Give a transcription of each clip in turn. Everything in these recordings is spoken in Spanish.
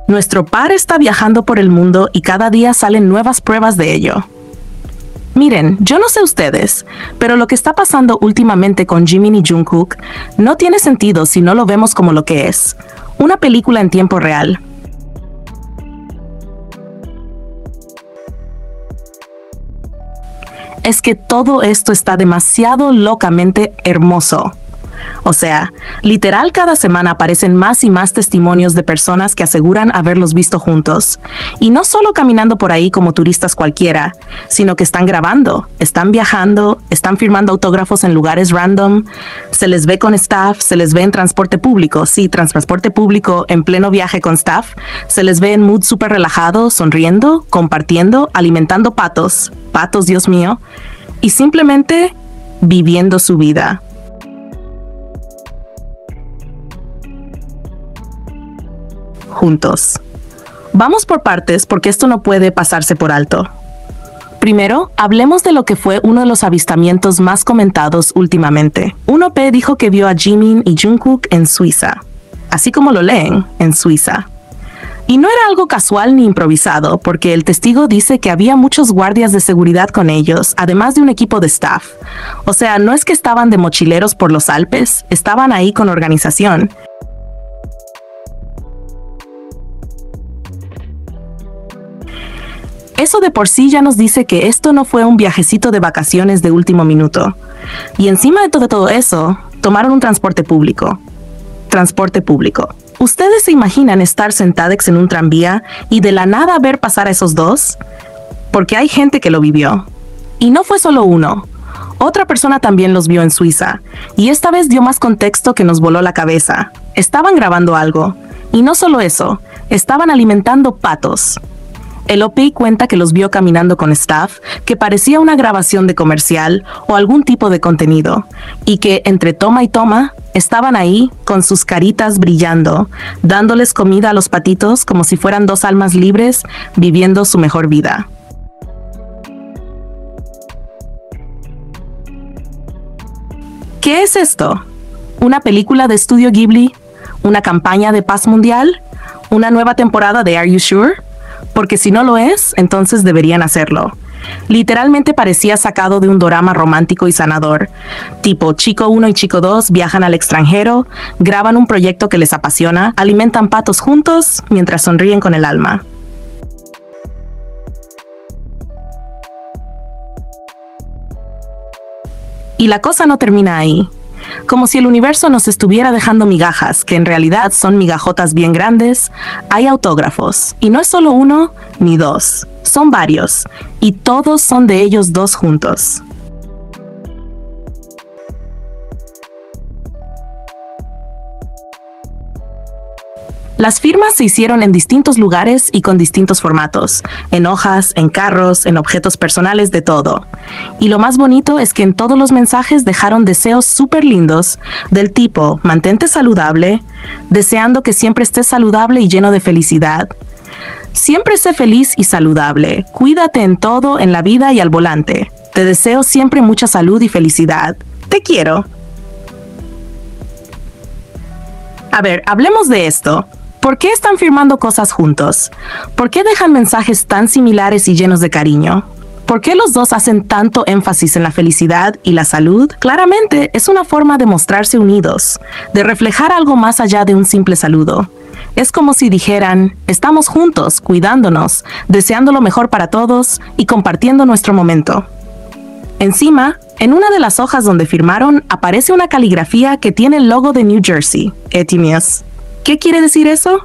Nuestro par está viajando por el mundo y cada día salen nuevas pruebas de ello. Miren, yo no sé ustedes, pero lo que está pasando últimamente con Jimin y Jungkook no tiene sentido si no lo vemos como lo que es, una película en tiempo real. Es que todo esto está demasiado locamente hermoso. O sea, literal cada semana aparecen más y más testimonios de personas que aseguran haberlos visto juntos. Y no solo caminando por ahí como turistas cualquiera, sino que están grabando, están viajando, están firmando autógrafos en lugares random, se les ve con staff, se les ve en transporte público, sí, transporte público en pleno viaje con staff, se les ve en mood súper relajado, sonriendo, compartiendo, alimentando patos, Dios mío, y simplemente viviendo su vida. Juntos. Vamos por partes porque esto no puede pasarse por alto. Primero, hablemos de lo que fue uno de los avistamientos más comentados últimamente. Un OP dijo que vio a Jimin y Jungkook en Suiza. Así como lo leen, en Suiza. Y no era algo casual ni improvisado, porque el testigo dice que había muchos guardias de seguridad con ellos, además de un equipo de staff. O sea, no es que estaban de mochileros por los Alpes, estaban ahí con organización. Eso de por sí ya nos dice que esto no fue un viajecito de vacaciones de último minuto. Y encima de todo eso, tomaron un transporte público. Transporte público. ¿Ustedes se imaginan estar sentados en un tranvía y de la nada ver pasar a esos dos? Porque hay gente que lo vivió. Y no fue solo uno. Otra persona también los vio en Suiza. Y esta vez dio más contexto que nos voló la cabeza. Estaban grabando algo. Y no solo eso, estaban alimentando patos. El OP cuenta que los vio caminando con staff, que parecía una grabación de comercial o algún tipo de contenido, y que entre toma y toma estaban ahí con sus caritas brillando, dándoles comida a los patitos como si fueran dos almas libres viviendo su mejor vida. ¿Qué es esto? ¿Una película de estudio Ghibli? ¿Una campaña de paz mundial? ¿Una nueva temporada de Are You Sure? Porque si no lo es, entonces deberían hacerlo. Literalmente parecía sacado de un dorama romántico y sanador. Tipo, Chico 1 y Chico 2 viajan al extranjero, graban un proyecto que les apasiona, alimentan patos juntos mientras sonríen con el alma. Y la cosa no termina ahí. Como si el universo nos estuviera dejando migajas, que en realidad son migajotas bien grandes, hay autógrafos. Y no es solo uno ni dos, son varios. Y todos son de ellos dos juntos. Las firmas se hicieron en distintos lugares y con distintos formatos, en hojas, en carros, en objetos personales, de todo. Y lo más bonito es que en todos los mensajes dejaron deseos súper lindos, del tipo, mantente saludable, deseando que siempre estés saludable y lleno de felicidad. Siempre sé feliz y saludable, cuídate en todo, en la vida y al volante. Te deseo siempre mucha salud y felicidad. Te quiero. A ver, hablemos de esto. ¿Por qué están firmando cosas juntos? ¿Por qué dejan mensajes tan similares y llenos de cariño? ¿Por qué los dos hacen tanto énfasis en la felicidad y la salud? Claramente es una forma de mostrarse unidos, de reflejar algo más allá de un simple saludo. Es como si dijeran, estamos juntos, cuidándonos, deseando lo mejor para todos y compartiendo nuestro momento. Encima, en una de las hojas donde firmaron, aparece una caligrafía que tiene el logo de New Jersey, Etimius. ¿Qué quiere decir eso?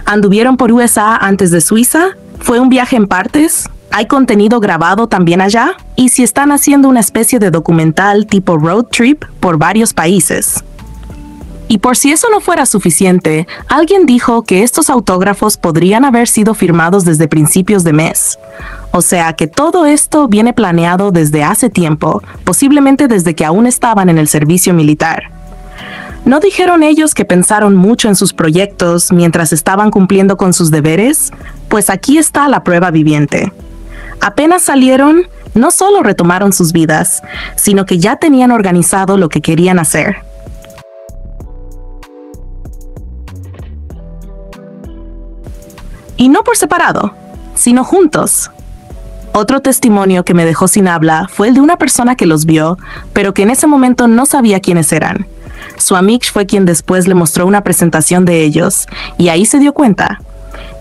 ¿Anduvieron por USA antes de Suiza? ¿Fue un viaje en partes? ¿Hay contenido grabado también allá? ¿Y si están haciendo una especie de documental tipo road trip por varios países? Y por si eso no fuera suficiente, alguien dijo que estos autógrafos podrían haber sido firmados desde principios de mes. O sea que todo esto viene planeado desde hace tiempo, posiblemente desde que aún estaban en el servicio militar. ¿No dijeron ellos que pensaron mucho en sus proyectos mientras estaban cumpliendo con sus deberes? Pues aquí está la prueba viviente. Apenas salieron, no solo retomaron sus vidas, sino que ya tenían organizado lo que querían hacer. Y no por separado, sino juntos. Otro testimonio que me dejó sin habla fue el de una persona que los vio, pero que en ese momento no sabía quiénes eran. Su amigo fue quien después le mostró una presentación de ellos, y ahí se dio cuenta.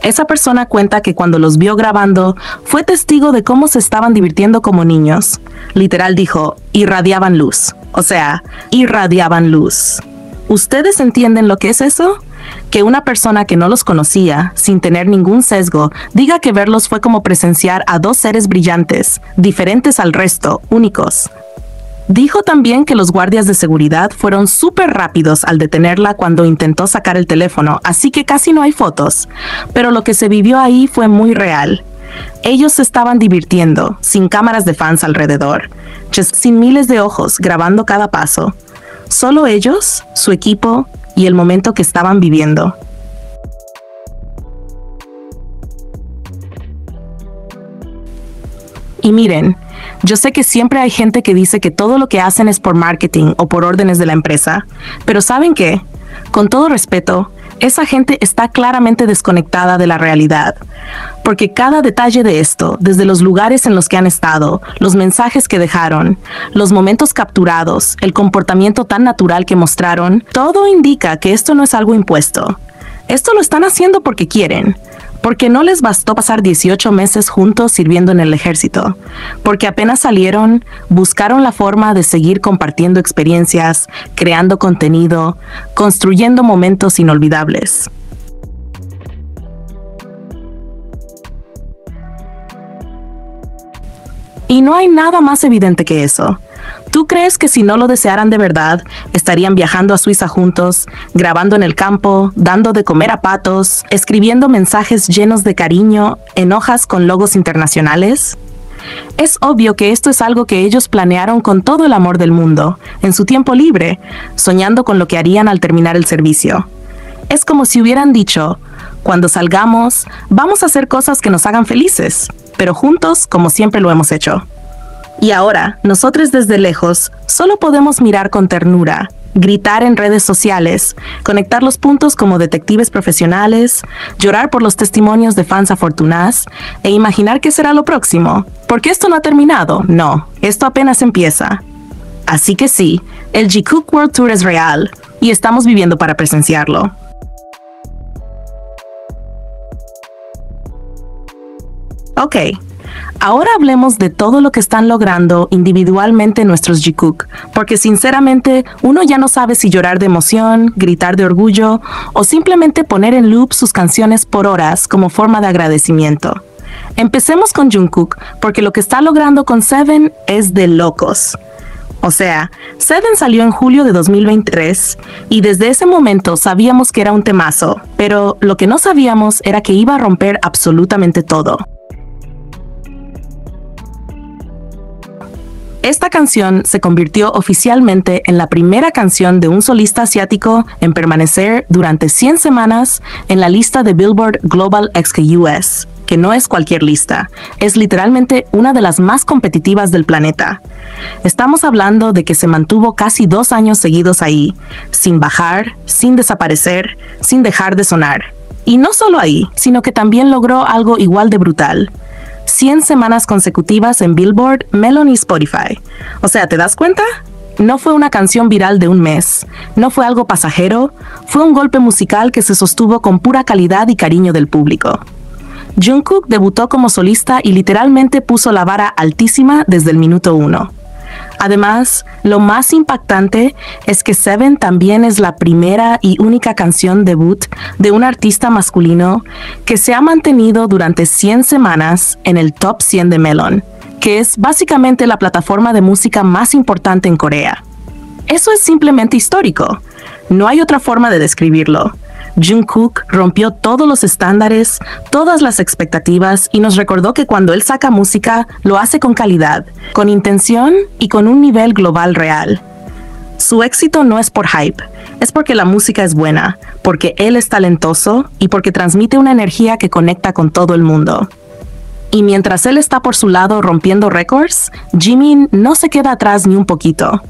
Esa persona cuenta que cuando los vio grabando, fue testigo de cómo se estaban divirtiendo como niños. Literal dijo, irradiaban luz. O sea, irradiaban luz. ¿Ustedes entienden lo que es eso? Que una persona que no los conocía, sin tener ningún sesgo, diga que verlos fue como presenciar a dos seres brillantes, diferentes al resto, únicos. Dijo también que los guardias de seguridad fueron súper rápidos al detenerla cuando intentó sacar el teléfono, así que casi no hay fotos. Pero lo que se vivió ahí fue muy real. Ellos se estaban divirtiendo, sin cámaras de fans alrededor, sin miles de ojos grabando cada paso. Solo ellos, su equipo y el momento que estaban viviendo. Y miren, yo sé que siempre hay gente que dice que todo lo que hacen es por marketing o por órdenes de la empresa, pero ¿saben qué? Con todo respeto, esa gente está claramente desconectada de la realidad, porque cada detalle de esto, desde los lugares en los que han estado, los mensajes que dejaron, los momentos capturados, el comportamiento tan natural que mostraron, todo indica que esto no es algo impuesto. Esto lo están haciendo porque quieren. Porque no les bastó pasar 18 meses juntos sirviendo en el ejército, porque apenas salieron, buscaron la forma de seguir compartiendo experiencias, creando contenido, construyendo momentos inolvidables. Y no hay nada más evidente que eso. ¿Tú crees que si no lo desearan de verdad, estarían viajando a Suiza juntos, grabando en el campo, dando de comer a patos, escribiendo mensajes llenos de cariño en hojas con logos internacionales? Es obvio que esto es algo que ellos planearon con todo el amor del mundo, en su tiempo libre, soñando con lo que harían al terminar el servicio. Es como si hubieran dicho, cuando salgamos, vamos a hacer cosas que nos hagan felices, pero juntos como siempre lo hemos hecho. Y ahora, nosotros desde lejos, solo podemos mirar con ternura, gritar en redes sociales, conectar los puntos como detectives profesionales, llorar por los testimonios de fans afortunados e imaginar qué será lo próximo. Porque esto no ha terminado, no, esto apenas empieza. Así que sí, el Jikook World Tour es real y estamos viviendo para presenciarlo. Ok. Ahora hablemos de todo lo que están logrando individualmente nuestros Jikook, porque sinceramente uno ya no sabe si llorar de emoción, gritar de orgullo o simplemente poner en loop sus canciones por horas como forma de agradecimiento. Empecemos con Jungkook, porque lo que está logrando con Seven es de locos. O sea, Seven salió en julio de 2023 y desde ese momento sabíamos que era un temazo, pero lo que no sabíamos era que iba a romper absolutamente todo. Esta canción se convirtió oficialmente en la primera canción de un solista asiático en permanecer durante 100 semanas en la lista de Billboard Global XK-US, que no es cualquier lista, es literalmente una de las más competitivas del planeta. Estamos hablando de que se mantuvo casi 2 años seguidos ahí, sin bajar, sin desaparecer, sin dejar de sonar. Y no solo ahí, sino que también logró algo igual de brutal. 100 semanas consecutivas en Billboard, Melon y Spotify. O sea, ¿te das cuenta? No fue una canción viral de un mes, no fue algo pasajero, fue un golpe musical que se sostuvo con pura calidad y cariño del público. Jungkook debutó como solista y literalmente puso la vara altísima desde el minuto 1. Además, lo más impactante es que Seven también es la primera y única canción debut de un artista masculino que se ha mantenido durante 100 semanas en el top 100 de Melon, que es básicamente la plataforma de música más importante en Corea. Eso es simplemente histórico. No hay otra forma de describirlo. Jungkook rompió todos los estándares, todas las expectativas y nos recordó que cuando él saca música, lo hace con calidad, con intención y con un nivel global real. Su éxito no es por hype, es porque la música es buena, porque él es talentoso y porque transmite una energía que conecta con todo el mundo. Y mientras él está por su lado rompiendo récords, Jimin no se queda atrás ni un poquito.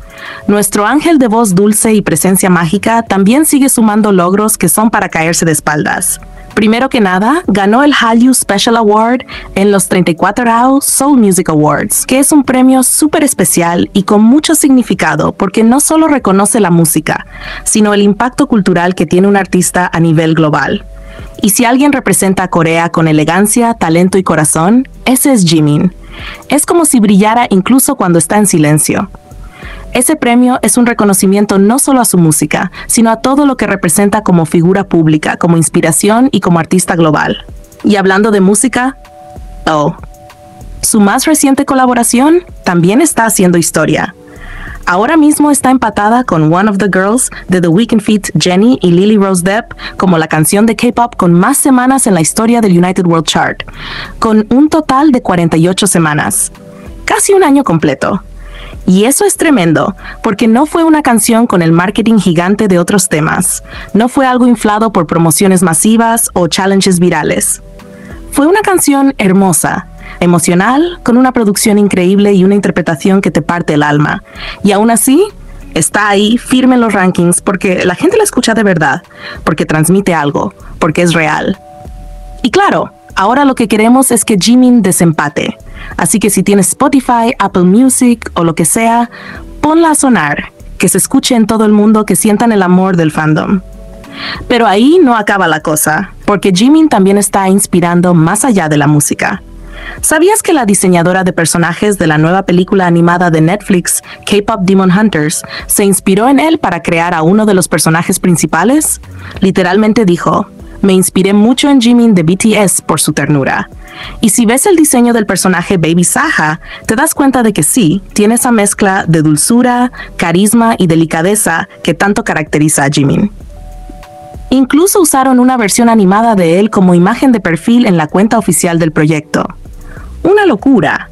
Nuestro ángel de voz dulce y presencia mágica también sigue sumando logros que son para caerse de espaldas. Primero que nada, ganó el Hallyu Special Award en los 34º Seoul Music Awards, que es un premio súper especial y con mucho significado porque no solo reconoce la música, sino el impacto cultural que tiene un artista a nivel global. Y si alguien representa a Corea con elegancia, talento y corazón, ese es Jimin. Es como si brillara incluso cuando está en silencio. Ese premio es un reconocimiento no solo a su música, sino a todo lo que representa como figura pública, como inspiración y como artista global. Y hablando de música, su más reciente colaboración también está haciendo historia. Ahora mismo está empatada con One of the Girls de The Weeknd feat. Jennie y Lily Rose Depp como la canción de K-pop con más semanas en la historia del United World Chart, con un total de 48 semanas. Casi un año completo. Y eso es tremendo, porque no fue una canción con el marketing gigante de otros temas. No fue algo inflado por promociones masivas o challenges virales. Fue una canción hermosa, emocional, con una producción increíble y una interpretación que te parte el alma. Y aún así, está ahí, firme en los rankings, porque la gente la escucha de verdad, porque transmite algo, porque es real. Y claro, ahora lo que queremos es que Jimin desempate. Así que si tienes Spotify, Apple Music o lo que sea, ponla a sonar, que se escuche en todo el mundo, que sientan el amor del fandom. Pero ahí no acaba la cosa, porque Jimin también está inspirando más allá de la música. ¿Sabías que la diseñadora de personajes de la nueva película animada de Netflix, K-Pop Demon Hunters, se inspiró en él para crear a uno de los personajes principales? Literalmente dijo: "Me inspiré mucho en Jimin de BTS por su ternura". Y si ves el diseño del personaje Baby Saha, te das cuenta de que sí, tiene esa mezcla de dulzura, carisma y delicadeza que tanto caracteriza a Jimin. Incluso usaron una versión animada de él como imagen de perfil en la cuenta oficial del proyecto. ¡Una locura!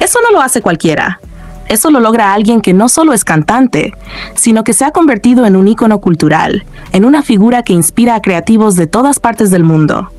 Eso no lo hace cualquiera. Eso lo logra alguien que no solo es cantante, sino que se ha convertido en un ícono cultural, en una figura que inspira a creativos de todas partes del mundo.